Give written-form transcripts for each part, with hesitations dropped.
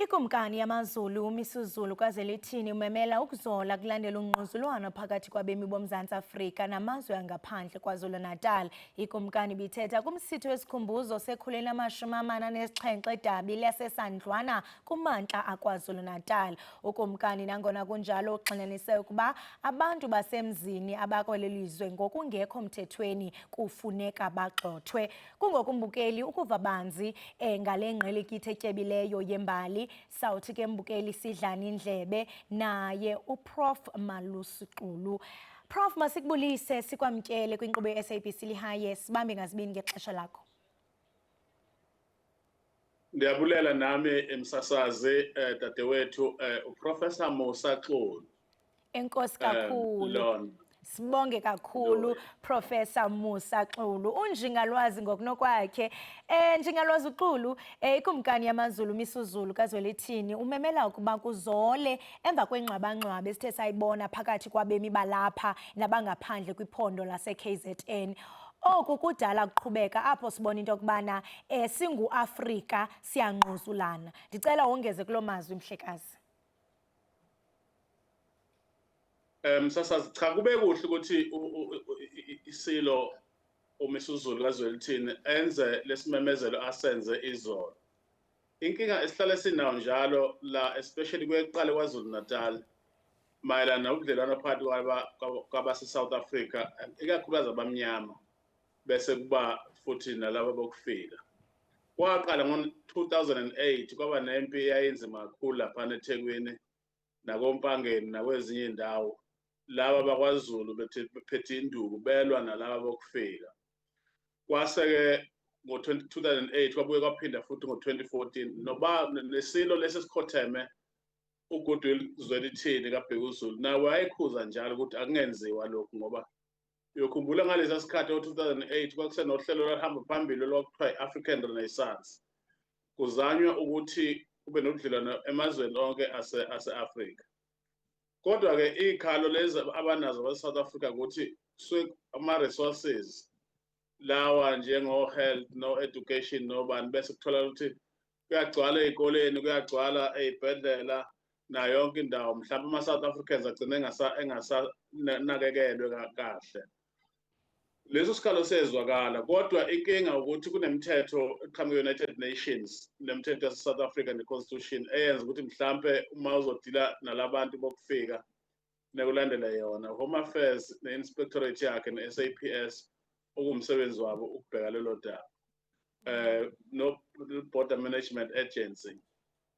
Ikumkani yamaZulu uMisuzulu kaZwelithini umemela ukuzola kulandela ungquzulwano phakathi kwabemi boMzantsi Afrika namazwe angaphandle KwaZulu-Natal. Ikumkani bithetha kumsitho wesikhumbuzo sekhulwini lamashumi-47 eDabi laseSandlwana kumantla aKwaZulu-Natal. Ukumkani nangona kunjalo ugxininise ukuba abantu basemzini abakweli lizwe ngokungekho mthethweni kufuneka bagxothwe. Kungokumbukeli ukuva banzi ngale ngqelikithe etyebileyo yembali sawuthi ke mbukeli sidlani indlebe naye uProf Malusi Xulu. Prof, masikubulise sikwamkele kwinkqubo ye-SABC Lihaye, sibambe ngazibini ngexesha lakho. Ndiyabulela nami emsasazi dadewethu uProfessor Musa Xulu. Enkosi kakhulu. Sibonge kakhulu Professor Musa Xulu. Unjingalwazi ngokunokwakhe. Njingalwazi uXulu, ikumkani yamaZulu uMisuzulu kaZwelithini umemela ukuba kuzole emva kwengxwabangxwabe esithe sayibona phakathi kwabemi balapha nabangaphandle kwiphondo lase-KZN. Oku kudala kuqhubeka apho sibona into yokubana singu-Afrika siyangquzulana. Ndicela wongeze kuloo mazwi mhlekazi. Msasazi, cha kube kuhle ukuthi isilo uMisuzulu kaZwelithini enze lesimemezelo asenze izolo. Inkinga esihlale sinawo njalo la especially kweqale KwaZulu-Natal mayelana nobudlelwano phakathi kwabase South Africa ikakhulukazi abamnyama bese kuba futhi nalabo bokufika. Kwaqala ngo-2008 kwaba nempi eyayinzima kakhulu lapha eThekwini nakoMpangeni nakwezinye indawo. Laba bakwaZulu bephethe induku belwa nalaba bokufika. Kwase-ke ngo-2008 kwabuye kwaphinda futhi ngo-2014 noba nesilo lesi sikhotheme uGoodwill Zwelithini kaBhekuzulu nawe wayekhuza njalo ukuthi akungenziwa lokhu ngoba uyokhumbula ngalesa sikhathi ngo-2008 kwakusenohlelo lwahamba phambili olwakuthiwa i-African Renaissance. Kuzanywa ukuthi kube nobudlelwano emazweni onke ase-Afrika. Kodwa-ke ikhalo lezi abanazo abase-South Africa ukuthi ama-resources lawa njengo-health, no-education, nobani bese kuthola ukuthi kuyagcwala ey'koleni, kuyagcwala ey'bhedlela nayo yonke indawo. Mhlawumbe ama-South Africans agcine engasanakekelwe kahle. Leso sikhalo sezwakala, kodwa inkinga ukuthi kunemithetho eqhamuka e-United Nations, nemithetho yase-South Africa ne-Constitution eyenza ukuthi mhlampe uma uzodila nalabantu bokufika nekulandela yona Home Affairs ne-Inspectorate yakhe ne-SAPS okumsebenzi wabo ukubheka lelo daba. No Border Management Agency.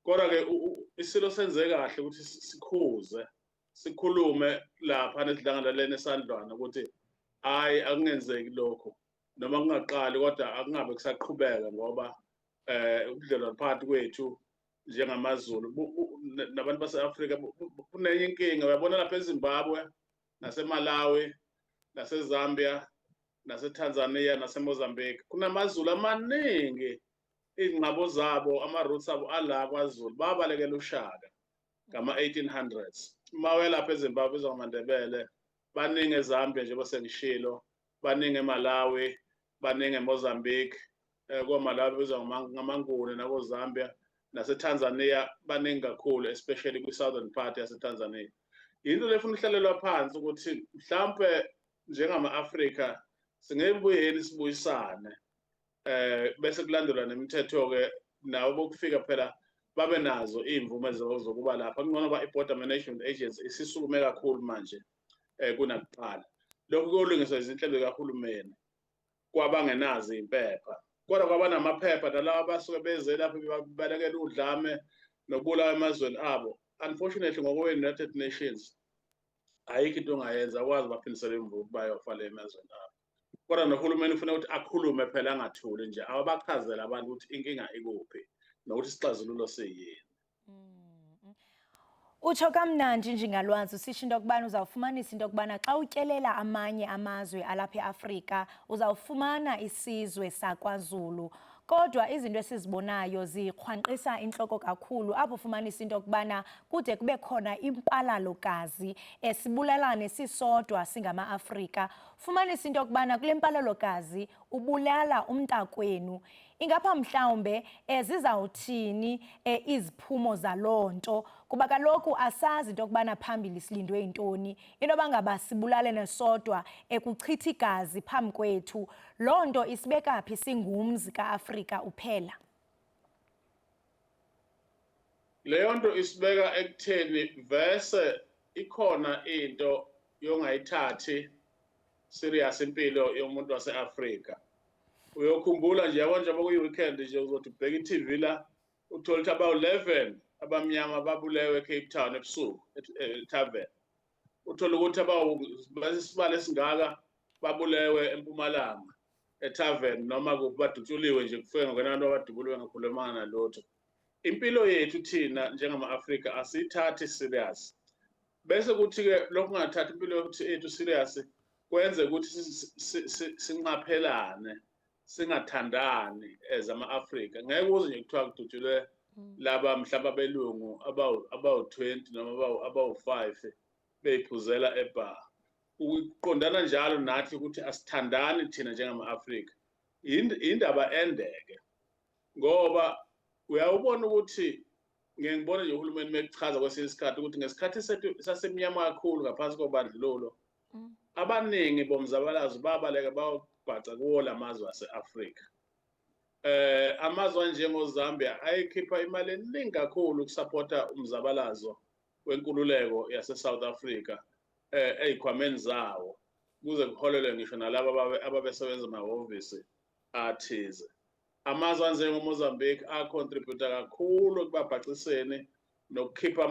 Kodwa-ke isilo senze kahle ukuthi sikhuze, sikhulume lapha nesidlangalaleni eSandlwana ukuthi hayi akungenzeki lokho noma kungaqali kodwa akungabe kusaqhubeka ngoba ubudlelwano phakathi kwethu njengamaZulu nabantu base-Afrika kunenye inkinga. Uyabona lapha eZimbabwe naseMalawi naseZambia naseTanzania naseMozambique kunamaZulu amaningi izingqabo zabo ama-roots abo ala kwaZulu babalekela ushaka ngama-1800s. Uma welapha eZimbabwe bizwa ngamaNdebele baningi eZambia njengoba sengishilo, baningi eMalawi, baningi eMozambique, koMalawi bizwa ngamaNguni nakoZambia, naseTanzania baningi kakhulu especially kwi-southern part yaseTanzania. Into lefuna uhlalelwa phansi ukuthi mhlampe njengama-Afrika singebuyeni sibuyisane bese kulandelwa nemithetho-ke nabo bokufika phela babe nazo iy'mvume zokuba lapha. Kungcono ba i-Border Management Agency isisukume kakhulu manje kunakuqala. Lokhu kuyolungiswa izinhlelo zikahulumeni kwabangenazo impepha. Kodwa kwaba namaphepha nalabo abasuke beze lapha balekela udlame nokubulawa emazweni abo. Unfortunately ngokwe-United Nations ayikho into ongayenza akwazi baphindisele imvume bayofala emazweni abo. Kodwa nohulumeni ufuna ukuthi akhulume phela angathuli nje abachazele abantu ukuthi inkinga ikuphi nokuthi isixazululo siyini. Utsho kamnandi njingalwazi usisho into yokubana uzawufumanisa into yokubana xa utyelela amanye amazwe alapha eAfrika uzawufumana isizwe sakwaZulu. Kodwa izinto esizibonayo zikhwanqisa inhloko kakhulu apho ufumanisa into yokubana kude kube khona impalalo-gazi sibulalane sisodwa singama-Afrika. Fumanisa into yokubana kule mpalalo-gazi ubulala umntakwenu. Ingapha mhlawumbe zizawuthini iziphumo zaloo nto, kuba kaloku asazi into yokubana phambili silindwe yintoni. Into yoba ngaba sibulalene sodwa kuchitha igazi phambi kwethu, loo nto isibeka phi singumzi ka-Afrika uphela? Leyo nto isibeka ekutheni vese ikhona into yongayithathi serious impilo yomuntu wase-Afrika. Uyokhumbula nje yabo njengoba kuyi-weekend nje uzothi ubheka i-TV la uthole ukuthi abawu-11 abamnyama babulewe eCape Town ebusuku eTavern. Uthole ukuthi isibalo esingaka babulewe eMpumalanga eTavern noma kuphi badutshuliwe nje kufike ngokwenanto abadubuliwe ngakhulumanga nalutho. Impilo yethu thina njengama-Afrika asiyithathi serious. Bese kuthi-ke lokhu kungathathi impilo yethu serious kwenze ukuthi sinqaphelane, singathandani as ama-Afrika. Ngeke uze nje kuthiwa kudutshulwe laba mhlawumbe abelungu abawu-20 noma abawu-5 beyiphuzela ebar. Ukuqondana njalo nathi ukuthi asithandani thina njengama-Afrika indaba endeke, ngoba uyawubona ukuthi ngibona nje uhulumeni mekuchaza kwesinye isikhathi ukuthi ngesikhathi sasemnyama kakhulu ngaphansi kobandlululo abaningi bomzabalazo babaleka bayobhaca kuwo lamazwe ase-Afrika. Amazwe anjengoZambia ayikhipha imali eningi kakhulu ukusapota umzabalazo wenkululeko yase-South Africa ezikhwameni zawo kuze kuholele ngisho nalabo ababesebenza emahhovisi athize. Amazwe anjengoMozambique acontributa kakhulu ekubabhaciseni nokukhipha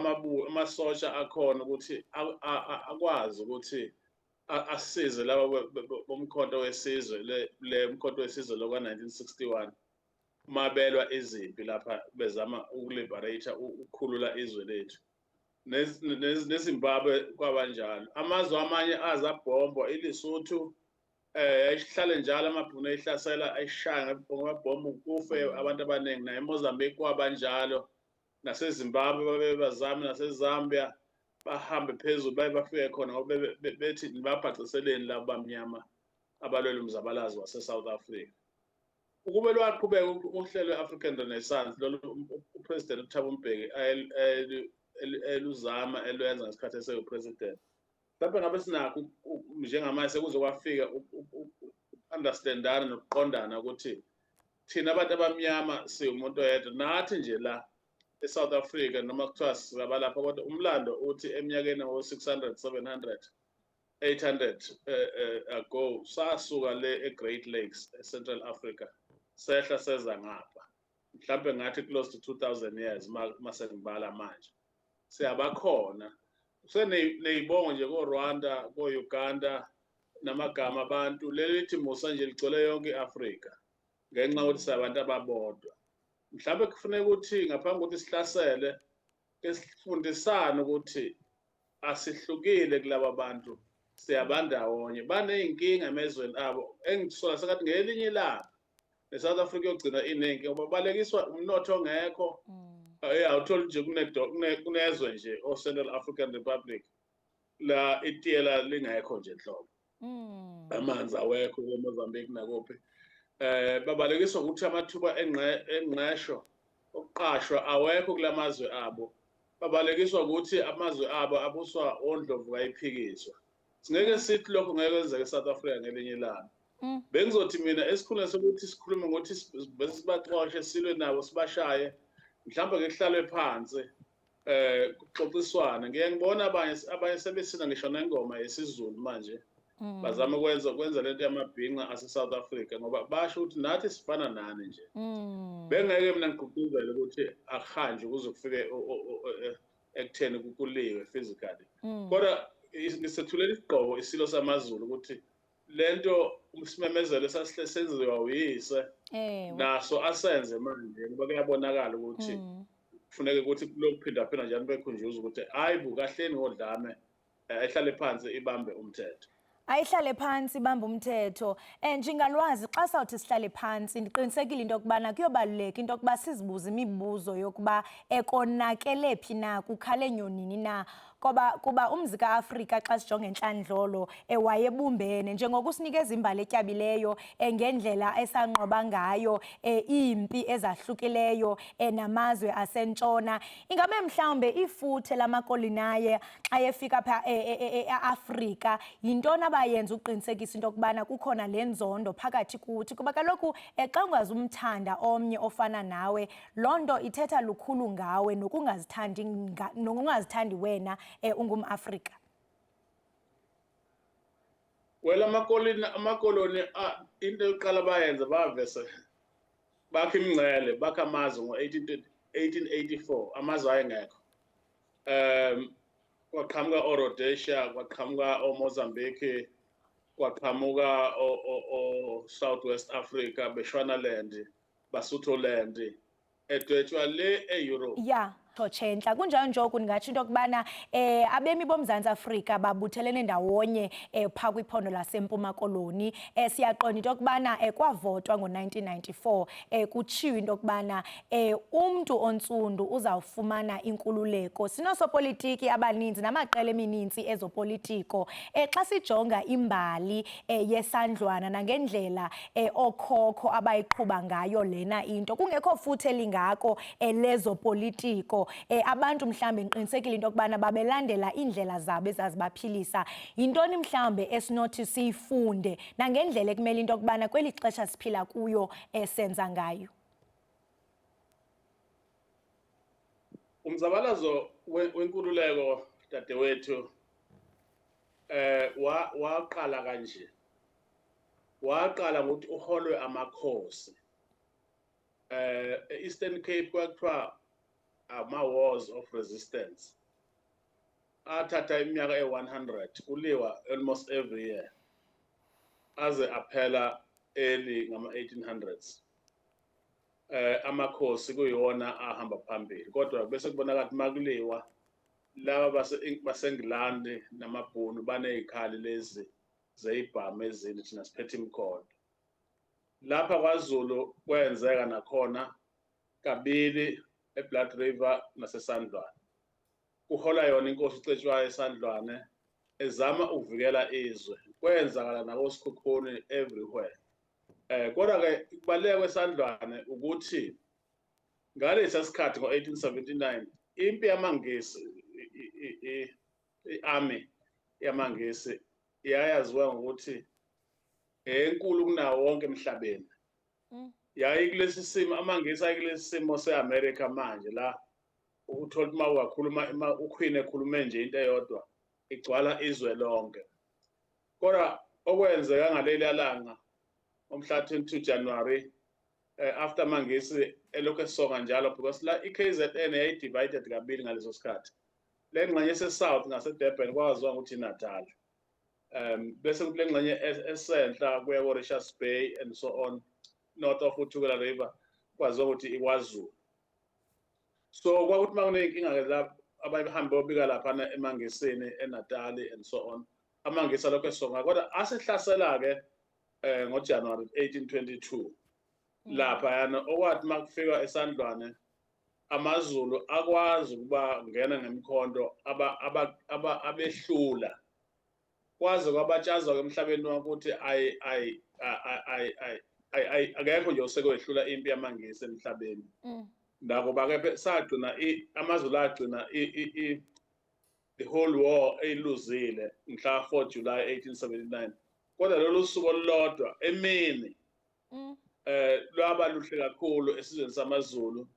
amasosha akhona ukuthi akwazi ukuthi asize laba bomkhonto wesizwe le mkhonto wesizwe lokwa-1961 mabelwa izimpi lapha bezama ukuliberate ukukhulula izwe lethu. neZimbabwe kwabanjalo. Amazwe amanye azabhombo iLesotho ayihlale njalo amabhunu ayihlasela ayishaya ngamabhombo kufe abantu abaningi, naye eMozambique kwabanjalo, naseZimbabwe babebazama, naseZambia bahambe phezulu bafike khona ngoba bethi nibabhaciseleni labo bamnyama abalwela umzabalazo wase-South Africa. Ukube lwaqhubeka uhlelo lwe-African Renaissance lolu uPresident uThabo Mbeki eluzama elwenza ngesikhathi eseyi-president, mhlawumbe ngabe sinakho njengamanje sekuzokwafika understandana nokuqondana ukuthi thina abantu abamnyama siwumuntu oyedwa nathi nje la eSouth Africa, noma kuthiwa sizabalapha kodwa umlando uthi eminyakeni ngo-600 700 800 ago sasuka le eGreat Lakes eCentral Africa sehla seza ngapha, mhlawumbe ngathi close to 2000 years mase ngibala manje siyabakhona. Seneyibongo nje ko-Rwanda, ko-Uganda namagama abantu lelithi musa nje ligcwele yonke i-Afrika ngenxa yokuthi siyabantu ababodwa. Mhlawumbe kufuneka ukuthi ngaphambi kokuthi sihlasele ke sifundisane ukuthi asihlukile kulaba bantu, siyabandawonye, baney'nkinga emezweni abo engisola sekathi ngelinye ilanga neSouth Africa yogcina inenkinga ngoba balekiswa umnotho ongekho. Awutholi nje kunezwe nje o-Central African Republic la itiyela lingekho nje nhlobo, amanzi awekho eMozambique nakuphi. Babalekiswa ukuthi amathuba engqesho okuqashwa awekho kulamazwe abo. Babalekiswa ukuthi amazwe abo abuswa ondlovu kayiphikiswa. Singeke sithi lokho ngeke kwenzeke eSouth Africa ngelinye ilanga. Bengizothi mina esikhulumeni sokuthi sikhulume ngokuthi sibaxoshe silwe nabo sibashaye, mhlawumbe ke kuhlalwe phansi kuxoxiswana. Ngeke ngibona abanye sebesina ngisho nengoma yesiZulu manje bazama ukwenza lento yamabhinqa ase-South Africa ngoba basho ukuthi nathi sifana nani nje. Bengeke mina ngigqugquzele ukuthi akuhanjwe kuze kufike ekutheni kuliwe physically, kodwa ngisethulela isigqoko isilo samaZulu ukuthi lento umsimemezelo senziwa uyise naso asenze manje ngoba kuyabonakala ukuthi kufuneka ukuthi kulokuphindaphinda njani bekhunjuza ukuthi hayi bukahleni ngodlame ehlale phansi ibambe umthetho. ayihlale phansi bamba umthetho. Njengalwazi xa sawuthi sihlale phansi ndiqinisekile into yokubana kuyobaluleka into yokuba sizibuze imibuzo yokuba konakele phi na, kukhale nyonini na. Kuba umzi kaAfrika xa sijonga entlandlolo wayebumbene njengoko usinikeza imbali etyabileyo ngendlela esanqoba ngayo iimpi ezahlukileyo namazwe asentshona. Ingabe mhlawumbe ifuthe lamakolinaye xa efika pha eAfrika yintoni abayenza uqinisekisa into yokubana kukhona le nzondo phakathi kuthi? Kuba kaloku xa ungazi umthanda omnye ofana nawe, loo nto ithetha lukhulu ngawe nokungazithandi wena ungumAfrika. Well, amakoloni into yokuqala bayenza bavese bakha imingcele, bakha amazwe ngo-1884, amazwe ayengekho. Kwaqhamuka oRhodesia, kwaqhamuka oMozambique, kwaqhamuka Southwest Africa, Bechuanaland, Basotholand, edwetshwa le eEurope. Yeah. Tshentla kunjalo njoku ndingatsho into yokubana abemi boMzantsi Afrika babuthelene ndawonye phaa kwiphondo laseMpuma Koloni. Siyaqonda into yokubana kwavotwa ngo-1994 kutshiwo into yokubana umntu ontsundu uzawufumana inkululeko. Sinosopolitiki abaninzi namaqela emininzi ezopolitiko. Xa sijonga imbali yesandlwana nangendlela okhokho abayiqhuba ngayo lena into, kungekho futhe lingako lezopolitiko, abantu mhlambe ngiqinisekile into yokubana babelandela iindlela zabo ezazibaphilisa. Yintoni mhlambe esinothi siyifunde nangendlela ekumele into yokubana kweli xesha siphila kuyo senza ngayo? Umzabalazo wenkululeko dadewethu waqala kanje. Waqala ngokuthi uholwe amakhosi. Eastern Cape kwakuthiwa ama-wars of resistance. Athatha iminyaka e-100 kuliwa almost every year aze aphela early ngama-1800s. Amakhosi kuyiwona ahamba phambili, kodwa bese kubonakala ukuthi makuliwa laba baseNgilandi namabhunu baneyikhali lezi zeyibhamu ezini thina siphethe imikhondo. Lapha kwaZulu kwenzeka nakhona kabili eBlood River naseSandlwane. Kuhola yona inkosi uCetshwayo eSandlwane ezama ukuvikela izwe. Kwenzakala nakoSikhukhuni everywhere. Kodwa-ke kubaluleka kweSandlwane ukuthi ngalesa sikhathi ngo-1879 impi yamaNgisi, i-army yamaNgisi yayaziwa ngokuthi enkulu kunawo wonke emhlabeni. Yayikulesi simo, amaNgisi ayikulesi simo se-America manje la uthola uma ungakhuluma uQueen ekhulume nje into eyodwa igcwala izwe lonke. Kodwa okwenzeka ngaleli langa omhla 22 January after amaNgisi elokhu esonga njalo because la iKZN yayidivided kabili ngaleso sikhathi. Le ngxenye ese-South ngase-Durban kwaziwa ukuthi iNatal. Bese kule ngxenye esenhla kuya ko-Richards Bay and so on, north of uThukela River kwaziwa ukuthi iKwaZulu. So kwakuthi uma kuney'nkinga-ke la abahambe bobika laphana emangisini eNatali and so on, amaNgisi alokhu esonga, kodwa asehlasela-ke ngoJanuwari 1822 laphayana okwathi uma kufika eSandlwane amaZulu akwazi ukuba ngena ngemikhondo abehlula kwaze kwabatshazwa emhlabeni wokuthi akekho nje osekwedlula impi yamaNgisi emhlabeni. Nakuba-ke sagcina amaZulu agcina the whole war eyiluzile mhla 4 July 1879. Kodwa lolu suku olulodwa emini lwaba luhle kakhulu esizweni samaZulu.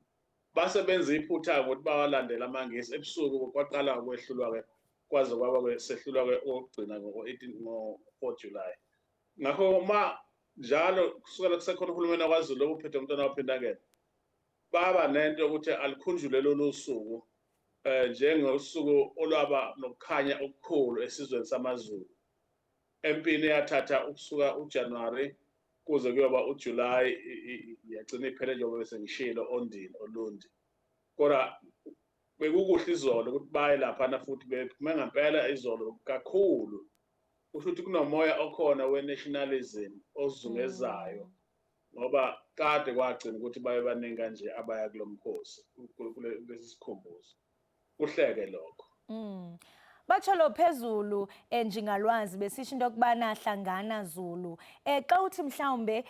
Basebenza iphutha ukuthi bawalandela amaNgisi ebusuku kwaqala ukwehlulwa-ke kwaze kwaba sehlulwa-ke okugcina ngo-4 July. Ngakho ma njalo kusukela kusekhona uhulumeni wakwaZulu ophethe umntwana waphindakele baba nento yokuthi alikhunjulwe lolu suku njengosuku olwaba nokukhanya okukhulu esizweni samaZulu. Empini yathatha ukusuka uJanuwari kuze kuyoba uJulayi yagcina iphele njengoba bese ngishilo ondini olundi. Kodwa bekukuhle izolo ukuthi baye laphana futhi bephume ngempela izolo kakhulu kusho ukuthi kunomoya okhona we-nationalism ozungezayo ngoba kade kwagcina ukuthi baye baningi kanje abaya kulo mkhosi kulesi sikhumbuzo kuhleke lokho. Batsho lo phezulu njingalwazi besisho into yokubana hlangana Zulu. Xa uthi mhlawumbe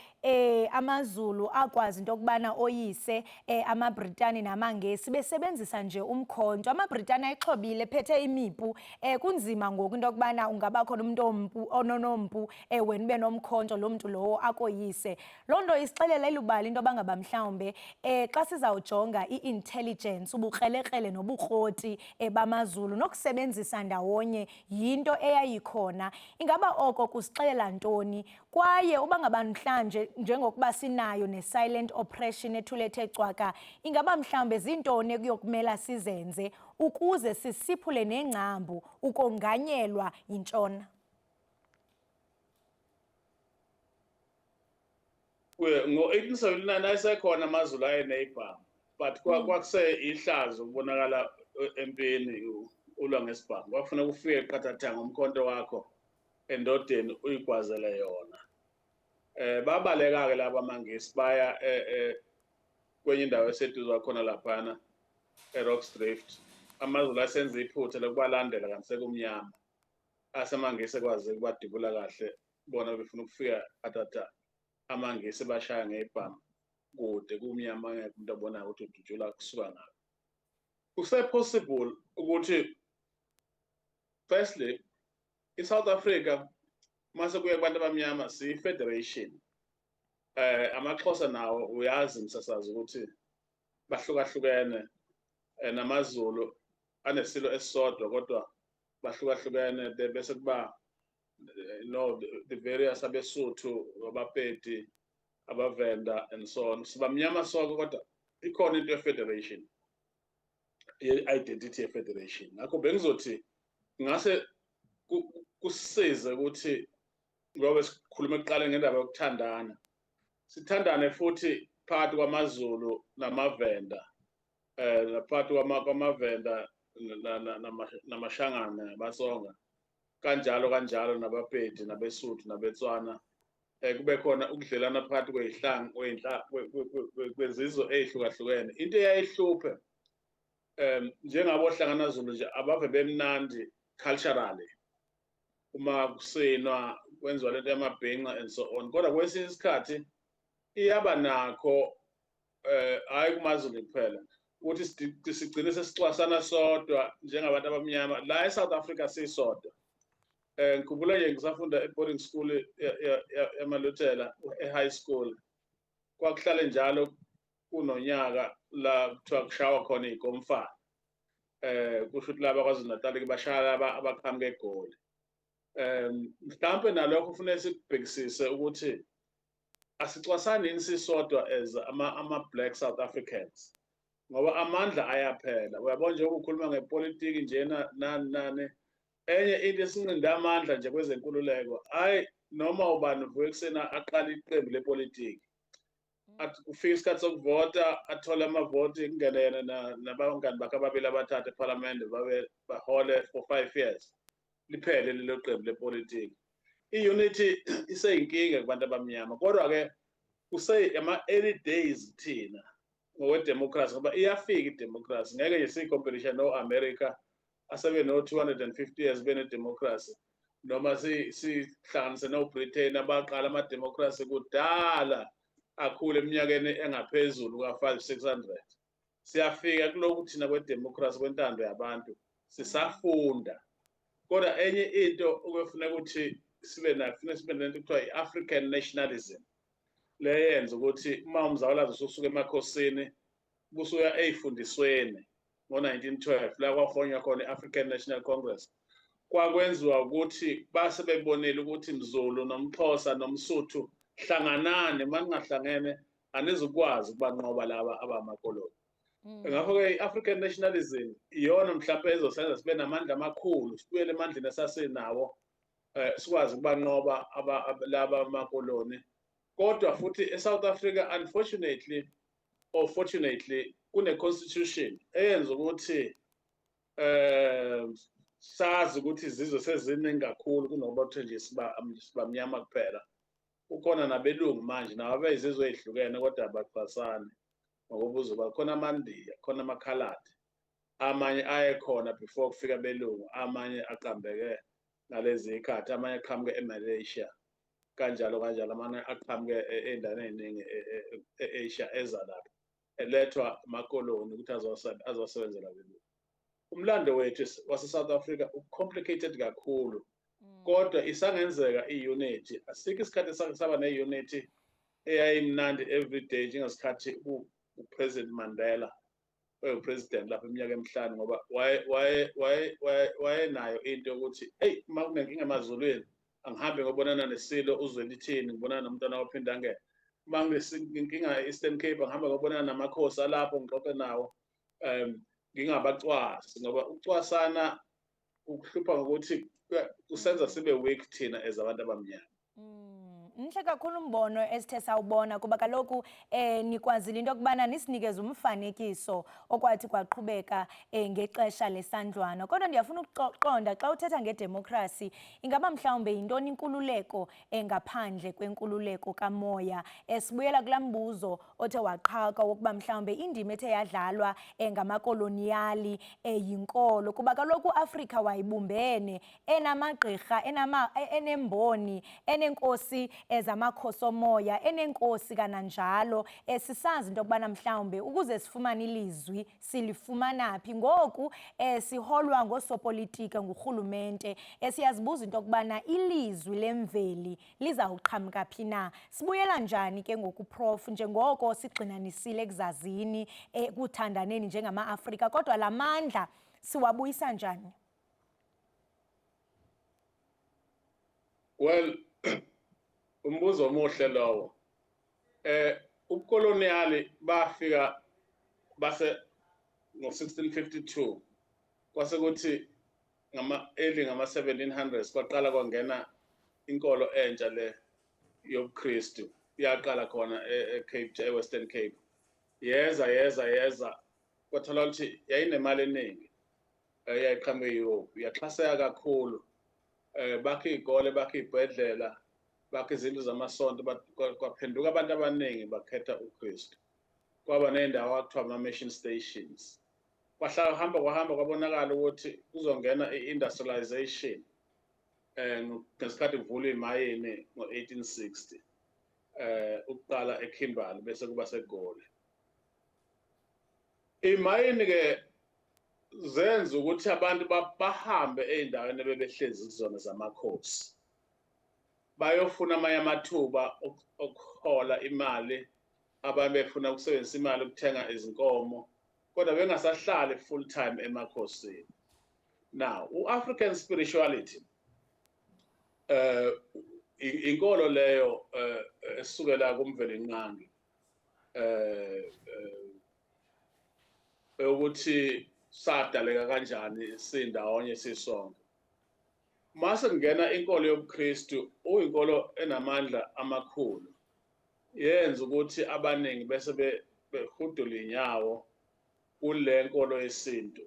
amaZulu akwazi into yokubana oyise amaBritani namaNgesi besebenzisa nje umkhonto. AmaBritani ayixhobile phethe imipu kunzima ngoku into yokubana ungaba khona umuntu ononompu wena ube nomkhonto lo muntu lowo akoyise. Loo nto isixelela ilubali into bangaba mhlawumbe xa sizawujonga i-intelligence ubukrelekrele nobukroti bamaZulu nokusebenzisa ndawonye yinto eyayikhona. Ingaba oko kusixelela ntoni? Kwaye uba ngaba namhlanje njengokuba sinayo ne-silent oppression ethulethe cwaka, ingaba mhlawumbe zintoni ekuyokumela sizenze ukuze sisiphule nengcambu ukonganyelwa yintshona? Ngo-1879 ayesekhona amaZulu ayeneyibhamu, but kwakuse ihlazo ukubonakala empini ulwa ngesibhamu. Kwafuneka ufike qathatha ngomkhonto wakho endodeni uyigwazele yona. Babaleka-ke laba amaNgesi baya kwenye indawo eseduze khona laphana eRocksdrift. AmaZulu asenza iphutha lokubalandela kanti sekumnyama. AmaNgesi ekwazi ukubadibula kahle bona befuna ukufika qathatha. AmaNgesi bashaya ngebhamu kude kumnyama ngeke umuntu abonayo ukuthi udutshula kusuka ngaphi. Kuse-possible ukuthi firstly iSouth Africa mase kuye kubantu abamnyama siyi-federation. AmaXhosa nawo uyazi msasazi ukuthi bahlukahlukene namaZulu anesilo esisodwa kodwa bahlukahlukene bese kuba the various abeSuthu, abaPedi, abaVenda and so on. Sibamnyama sonke kodwa ikhona into ye-federation, i-identity ye-federation. Ngakho bengizothi ngase kusisize ukuthi ngoba sikhuluma ekuqaleni ngendaba yokuthandana, sithandane futhi phakathi kwamaZulu namaVenda, phakathi kwamaVenda namashangana basonga, kanjalo nabaPedi nabeSuthu nabeTswana. Kube khona ukudlelana phakathi kwezizwe ezihlukahlukene. Into eyayihluphe njengabo hlangana Zulu nje abave bemnandi culturally uma kusinwa kwenziwa lento yamabhinqa and so on, kodwa kwesinye isikhathi iyaba nakho hayi kumaZulu kuphela ukuthi sigcine sesicwasana sodwa njengabantu abamnyama la eSouth Africa sisodwa. Ngikhumbula nje ngisafunda e-boarding school eMalutela e-high school, kwakuhlale njalo kunonyaka la kuthiwa kushawa khona iy'komfana. Kusho ukuthi laba KwaZulu-Natal bashaya laba abaqhamuka eGoli. Mhlampe nalokho kufanele sikubhekisise ukuthi asicwasani yini sisodwa as ama-Black South Africans ngoba amandla ayaphela. Uyabona nje ukukhuluma ngepolitiki njena nani enye into esinqinde amandla nje kwezenkululeko, hayi noma ubani uvuka ekuseni aqala iqembu lepolitiki, athi kufika isikhathi sokuvota athole amavoti kungene yena nabangani bakhe ababili abathathu ephalamende bahole for 5 years liphele lelo qembu lepolitiki. I-unity iseyinkinga kubantu abamnyama, kodwa-ke ama-early days thina ngokwedemocracy ngoba iyafika idemocracy. Ngeke nje siyikompelisha no-America asebe no-250 years bene-democracy, noma sihlanganise no-Britain abaqala ama-democracy kudala akhulu eminyakeni engaphezulu ka-500-600. Siyafika kulokhu thina kwedemocracy kwentando yabantu sisafunda, kodwa enye into okufuneka ukuthi sibe nayo, kufuneka sibe nento ekuthiwa i-African nationalism le yenza ukuthi uma umzawulazi usuka emakhosini kusuka ey'fundisweni ngo-1912 la kwafonywa khona i-African National Congress, kwakwenziwa ukuthi base bebonile ukuthi mZulu nomXhosa nomSuthu hlanganane, maningahlangene anizukwazi ukubanqoba laba abamakoloni. Ngakho-ke i-African nationalism iyona mhlawumbe ezosenza sibe namandla amakhulu, sibuyele emandleni esasinawo, sikwazi ukubanqoba laba amakoloni. Kodwa futhi eSouth Africa unfortunately or fortunately kune constitution eyenza ukuthi sazi ukuthi izizwe seziningi kakhulu kunokuba kuthiwe nje sibamnyama kuphela. Kukhona nabelungu manje nabo abeyizizwe ezihlukene kodwa abaxhasani ngokubuzo bakhona amaNdiya khona amakhaladi amanye ayekhona before kufika belungu amanye aqambeke ngalezi ikhathi amanye aqhamuke eMalaysia kanjalo amanye aqhamuke ey'ndaweni ey'ningi e-Asia eza lapha elethwa amakoloni ukuthi azosebenzela belungu. Umlando wethu wase-South Africa ucomplicated kakhulu kodwa isangenzeka i-unity. Asikho isikhathi saba ne-unity eyayimnandi everyday njengesikhathi uPresident Mandela president lapha iminyaka emihlanu ngoba wayenayo into yokuthi hey uma kunenkinga emazulwini angihambe ngobonana neSilo uzwe lithini ngibonana nomntwana waphinda angena. Uma nginkinga e-Eastern Cape angihamba ngobonana namakhosi alapho ngixoxe nawo ngingabacwasi ngoba ucwasana ukuhlupha ngokuthi usenza sibe weak thina as abantu abamnyama. Mhle kakhulu umbono esithe sawubona kuba kaloku nikwazile into yokubana nisinikeze umfanekiso okwathi kwaqhubeka ngexesha lesandlwana. Kodwa ndiyafuna ukuqonda xa uthetha ngedemokhrasi ingaba mhlawumbe yintoni inkululeko ngaphandle kwenkululeko kamoya. Sibuyela kulaa mbuzo othe waqhaka wokuba mhlawumbe indima ethe yadlalwa ngamakoloniyali yinkolo kuba kaloku uAfrika wayibumbene enamagqirha enemboni enenkosi ezamakhosi omoya enenkosi kananjalo. Sisazi into yokubana mhlawumbe ukuze sifumane ilizwi silifumana phi ngoku siholwa ngoosopolitiki ngurhulumente. Siyazibuza into yokubana ilizwi lemveli lizawuqhamuka phi na. Sibuyela njani ke ngoku Prof njengoko sigxinanisile ekuzazini ekuthandaneni njengama-Afrika kodwa la mandla siwabuyisa njani? Well, umbuzo omuhle lowo. Ubukoloniyali bafika base ngo-1652 kwase kuthi early ngama-1700s kwaqala kwangena inkolo entsha le yobuKristu yaqala khona eCape eWestern Cape. Yeza kwathola ukuthi yayinemali eningi yayiqhamuke e-Europe yaxhaseka kakhulu. Bakhe iy'kole bakhe iy'bhedlela bakhe izindlu zamasonto kwaphenduka abantu abaningi bakhetha uKristu. Kwaba ney'ndawo kwakuthiwa ama-mission stations. Kwahamba kwabonakala ukuthi kuzongena i-industrialization ngesikhathi kuvulwa iy'mayini ngo-1860 ukuqala eKimberley bese kuba seGoli. Iy'mayini-ke zenza ukuthi abantu bahambe ey'ndaweni ebebehlezi kuzona zamakhosi bayofuna amanye amathuba okuhola imali abanye befuna ukusebenzisa imali ukuthenga izinkomo kodwa bengasahlali full time emakhosini. Now u-African spirituality inkolo leyo esukela kuMvelinqangi ukuthi sadaleka kanjani sindawonye sisonke. Mase kungena inkolo yobuKristu uyinkolo enamandla amakhulu yenza ukuthi abaningi bese behudula inyawo kule nkolo yesintu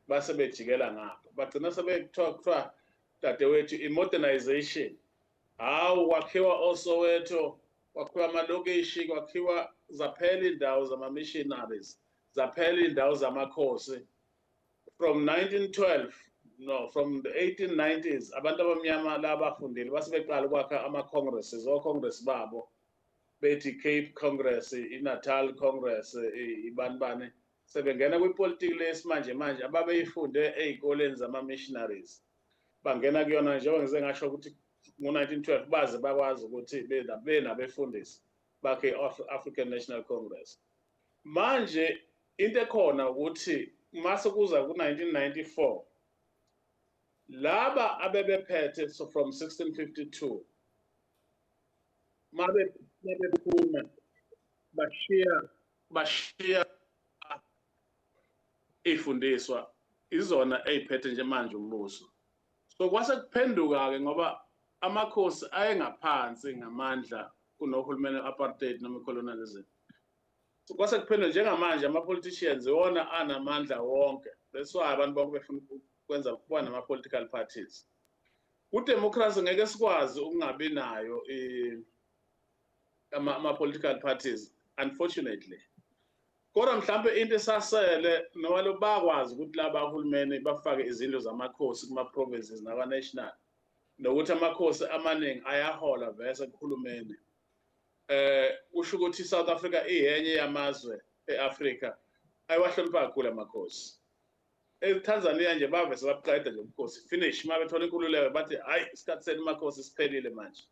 base bejikela ngapha bagcina sebekuthiwa dadewethu i-modernization. Hawu kwakhiwa oSoweto kwakhiwa amalokishi kwakhiwa zaphela indawo zama-missionaries zaphela indawo zamakhosi. From 1912 from the 1890s abantu abamnyama laba bafundile base beqala ukwakha ama-congresses ocongress babo bethi Cape Congress, i-Natal Congress, ibani sebengena kwipolitiki lesimanje manje ababeyifunde ey'koleni zama-missionaries bangena kuyona njengoba ngize ngasho ukuthi ngo-1912 baze bakwazi ukuthi benabefundisi bakhe i-African National Congress. Manje into ekhona ukuthi mase kuza ku-1994 laba abebephethe so from 1652 mabephuma bashiya ifundiswa izona ey'phethe nje manje umbuso. So kwase kuphenduka-ke ngoba amakhosi ayengaphansi ngamandla kunohulumeni we-apartheid noma i-colonialism. So kwase kuphendula njengamanje ama-politicians iwona anamandla wonke. That's why abantu bonke befuna kwenza kuba nama-political parties. Udemocracy ngeke sikwazi ukungabi nayo ama-political parties, unfortunately. Kodwa mhlampe into esasele noma lo bakwazi ukuthi laba uhulumeni bafake izindlu zamakhosi kuma-provinces nakwa-national, nokuthi amakhosi amaningi ayahola vese kuhulumeni. Usho ukuthi South Africa iyenye yamazwe e-Afrika ayiwahlonipha kakhulu amakhosi. ETanzania nje bavese babuqeda nje ubukhosi, finish, uma bethola inkululeko bathi hayi isikhathi senu amakhosi siphelile manje.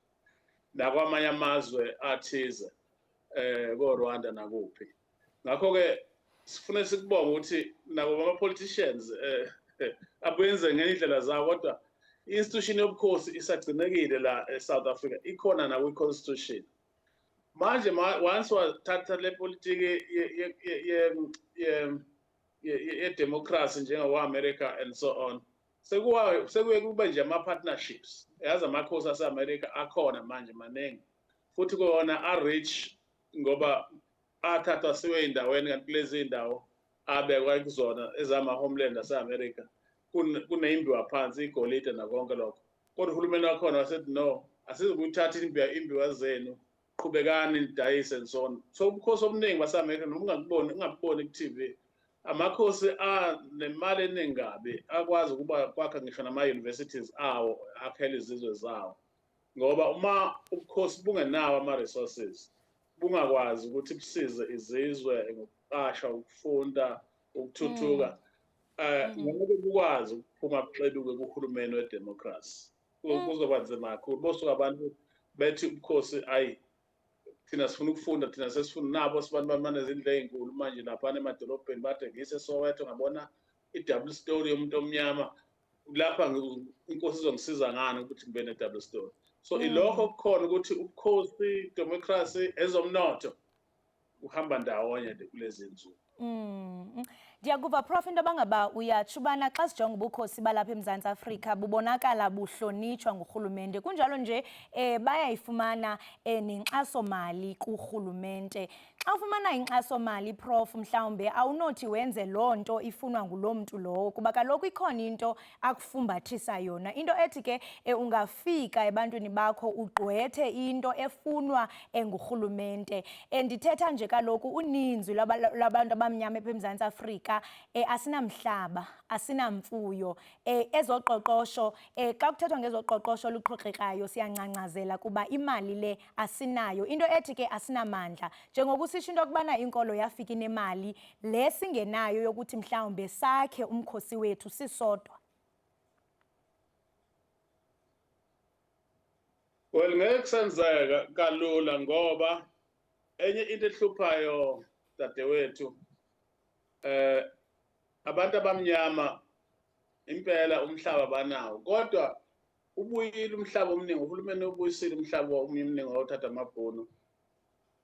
Nakwamanye amazwe athize ko-Rwanda nakuphi. Ngakho-ke sifune sikubonga ukuthi nabo ama-politicians abenze ngendlela zabo, kodwa i-institution yobukhosi isagcinekile la eSouth Africa, ikhona nakwi-constitution. Manje once wathatha le politiki ye-democracy njengawa-America and so on, sekuye kube nje ama-partnerships. Yazi amakhosi ase-America akhona manje maningi, futhi kona a-rich ngoba athathwa siwe ey'ndaweni, kanti kulezi iy'ndawo abekwa kuzona ezama-homeland ase-America kuney'mbiwa phansi, igolide nakonke lokho. Kodwa uhulumeni wakhona wasethi no, asizukuyithatha imbiwa zenu, qhubekani nidayise and so on. So ubukhosi obuningi base-America noma ungabuboni ku-TV, amakhosi anemali eningi kabi, akwazi ukuba kwakha ngisho nama-universities awo, akhele izizwe zawo. Ngoba uma ubukhosi bungenawo ama-resources, bungakwazi ukuthi busize izizwe ngokuqasha, ukufunda, ukuthuthuka, ngeke bukwazi ukuphuma buxeduke kuhulumeni wedemocracy. Kuzoba nzima kakhulu. Bosuke abantu bethi ubukhosi ayi thina sifuna ukufunda, thina sesifuna nabo sibantu banezindlu ey'nkulu manje laphana emadolobheni bathi ngise Soweto ngabona i-double story yomuntu omnyama, lapha inkosi izongisiza ngani ukuthi ngibe ne-double story. So ilokho kukhona ukuthi ubukhosi, democracy, ezomnotho uhamba ndawonye kulezi nsuku. Ndiyakuva Prof, into abangaba uyatshubana xa sijonga ubukhosi balapha eMzantsi Afrika bubonakala buhlonitshwa ngurhulumente, kunjalo nje bayayifumana nenkxasomali kurhulumente. Xa ufumana inkxasomali Prof, mhlawumbe awunothi wenze loo nto ifunwa nguloo mntu lowo, kuba kaloku ikhona into akufumbathisa yona, into ethi ke ungafika ebantwini bakho ugqwethe into efunwa ngurhulumente. Ndithetha nje kaloku uninzi lwabantu abamnyama apha eMzantsi Afrika asinamhlaba, asinamfuyo, ezoqoqosho, xa kuthethwa ngezoqoqosho oluqhokrekayo siyancangcazela kuba imali le asinayo, into ethi ke asinamandla. Njengoba usisho into yokubana inkolo yafika inemali, le singenayo yokuthi mhlawumbe sakhe umkhosi wethu sisodwa. Well, ngeke kusenzeka kalula ngoba enye into ehluphayo dadewethu, abantu abamnyama impela umhlaba banawo, kodwa ubuyile umhlaba omningi, uhulumeni ubuyisile umhlaba omningi wawuthatha amabhunu.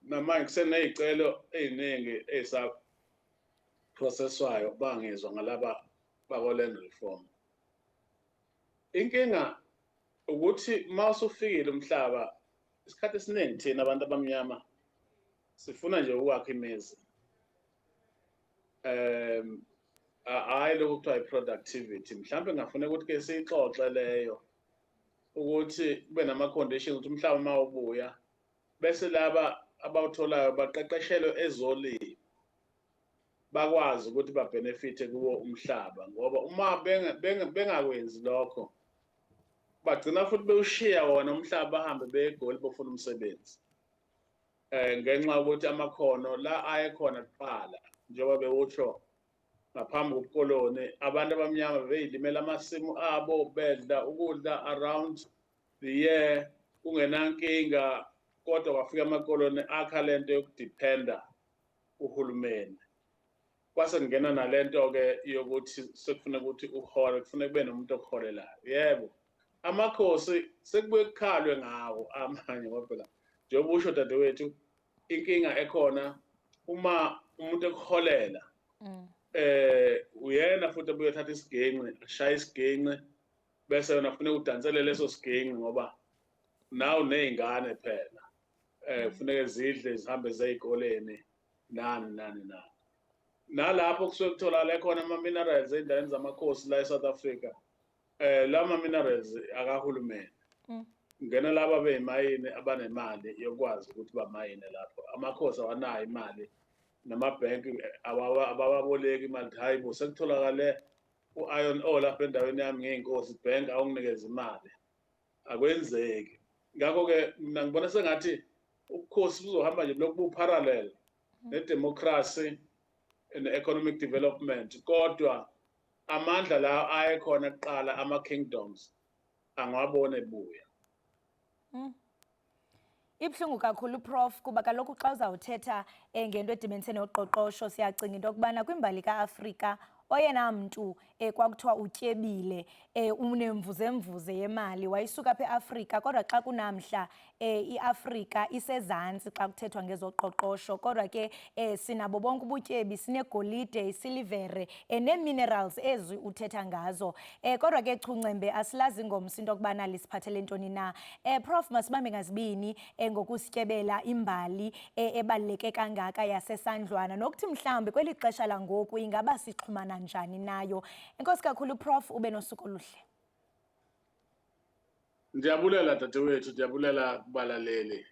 Namanje kuseney'celo ey'ningi ey'saprocesswayo bangizwa ngalaba bako-land reform. Inkinga ukuthi uma usufikile umhlaba, isikhathi esiningi thina abantu abamnyama sifuna nje ukwakha imizi. Hhayi lokhu kuthiwa i-productivity. Mhlawumbe ngafuneka ukuthi-ke siyixoxe leyo ukuthi kube nama-conditions ukuthi umhlaba uma ubuya bese laba abawutholayo baqeqeshelwe ezolimo, bakwazi ukuthi babhenefithe kuwo umhlaba, ngoba uma bengakwenzi lokho bagcina futhi bewushiya wona umhlaba bahambe beye eGoli bofuna umsebenzi. Ngenxa yokuthi amakhono la ayekhona kuqala, njengoba bewutsho ngaphambi kobukoloni, abantu abamnyama beyilimela amasimu abo, bedla ukudla around the year kungenankinga, kodwa kwafika amakoloni akha lento yokudiphenda uhulumeni. Kwase kungena nalento-ke yokuthi sekufuneka ukuthi uhole, kufuneka kube nomuntu okuholelayo. Yebo, amakhosi sekubuye kukhalwe ngawo amanye ngoba phela njengoba usho dadewethu, inkinga ekhona uma umuntu ekuholela, uyena futhi abuye athatha isiginci, ashaya isiginci, bese yona kufuneka udansele leso siginci ngoba nawe uney'ngane phela, kufuneka zidle zihambe zey'koleni nani. nalapho kusuke kutholakala khona ama-minerals ey'ndaweni zamakhosi la e-South Africa, la ma-minerals akahulumeni. Ngena laba bey'mayini abanemali yokwazi ukuthi bamayine lapho. Amakhosi awanayo imali, namabhenki abawaboleki imali. Hhayi bo, sekutholakale u-iron ore lapha endaweni yami ngey'nkosi, ibhenki awunginikeze imali. Akwenzeki. Ngakho-ke mina ngibona sengathi ubukhosi buzohamba nje lokhu bu-parallel ne-democracy ne-economic development, kodwa amandla la ayekhona kuqala ama-kingdoms angawabona ebuya. Ibhlungu kakhulu Prof kuba kaloku xa uzawuthetha ngento edibenisene noqoqosho siyacinga into yokubana kwimbali ka-Afrika oyena mntu kwakuthiwa utyebile unemvuzemvuze yemali wayisuka apha eAfrika, kodwa xa kunamhla iAfrika isezantsi xa kuthethwa ngezoqoqosho, kodwa ke sinabo bonke ubutyebi, sinegolide, isilivere nee-minerals ezi uthetha ngazo. Kodwa ke chuncembe asilazi ngomsi into yokubana lisiphathele ntoni na. Prof, masibambe ngazibini ngokusityebela imbali ebaluleke kangaka yasesandlwana, nokuthi mhlawumbi kweli xesha langoku ingaba sixhumana njani nayo. Enkosi kakhulu Prof, ube nosuku oluhle. Ndiyabulela dadewethu, ndiyabulela kubalaleli.